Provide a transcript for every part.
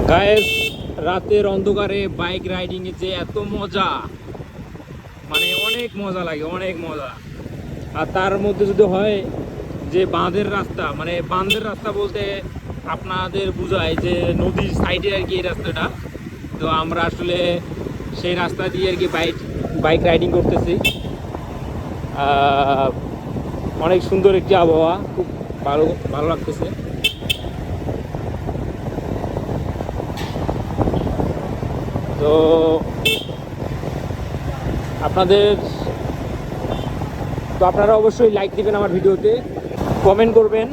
Guys, রাতের অন্ধকারে bike riding এ যে এত মজা, মানে অনেক মজা লাগে, অনেক মজা। আর তার মধ্যে যদি হয় যে বাঁধের রাস্তা, মানে বাঁধের রাস্তা বলতে আপনাদের বোঝায় যে নদীর সাইডে আর কি এই রাস্তাটা। তো আমরা আসলে সেই রাস্তা দিয়ে আর কি বাইক রাইডিং করতেছি। অনেক সুন্দর একটি আবহাওয়া, খুব ভালো ভালো লাগতেছে। তো আপনারা অবশ্যই লাইক দিবেন আমার ভিডিওতে, কমেন্ট করবেন।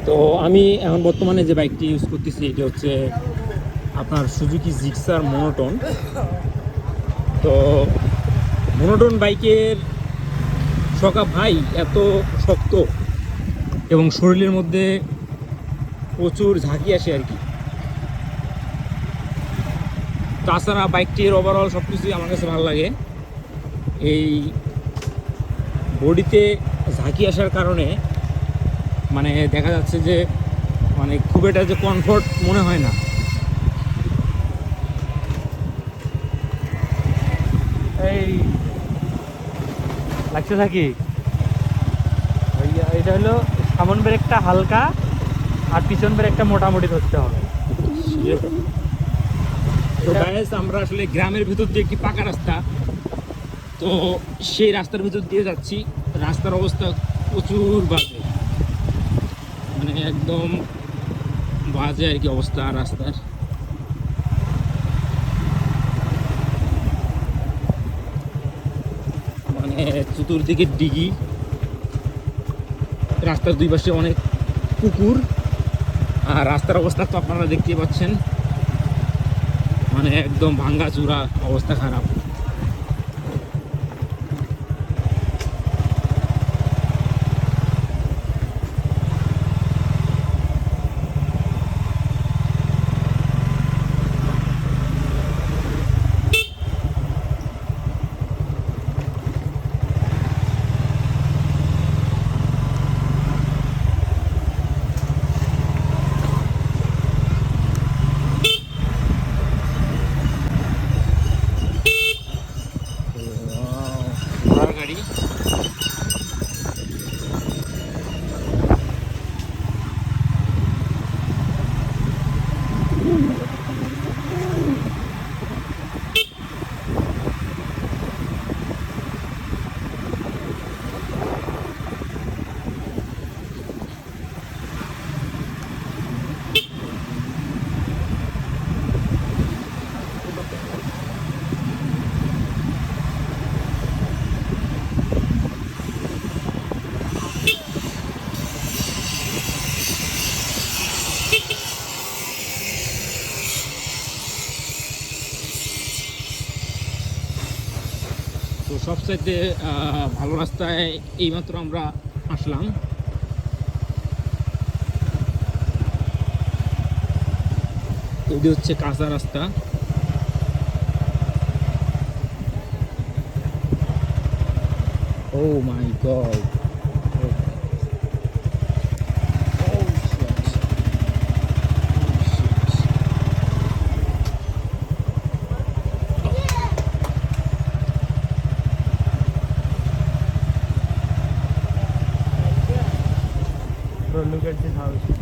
তো আমি এখন বর্তমানে যে বাইকটি ইউজ করতেছি এটি হচ্ছে আপনার সুজুকি জিক্সার মনোটন। তো মনোটন বাইকের শকা ভাই এত শক্ত এবং শরীরের মধ্যে প্রচুর ঝাঁকি আসে আর কি। তাছাড়া বাইকটির ওভারঅল সব কিছুই আমার কাছে ভালো লাগে। এই বডিতে ঝাঁকি আসার কারণে মানে দেখা যাচ্ছে যে মানে খুব এটা যে কমফোর্ট মনে হয় না। এই লাগছে থাকি এটা হলো সামন ব্রেকটা হালকা আর পিছন ব্রেকটা মোটামুটি ধরতে হবে। তো গাইস, আমরা আসলে গ্রামের ভিতর দিয়ে একটি পাকা রাস্তা, তো সেই রাস্তার ভিতর দিয়ে যাচ্ছি। রাস্তার অবস্থা প্রচুর বাজে, মানে একদম বাজে আর কি অবস্থা রাস্তার। মানে চতুর্দিকে ডিগি, রাস্তার দুই পাশে অনেক পুকুর, আর রাস্তার অবস্থা তো আপনারা দেখতেই পাচ্ছেন, মানে একদম ভাঙ্গা চূড়া অবস্থা, খারাপ। গাড়ি তো সবচাইতে ভালো রাস্তায় এইমাত্র আমরা আসলাম। এটি হচ্ছে কাঁচা রাস্তা। ও মাই god, Look at this house.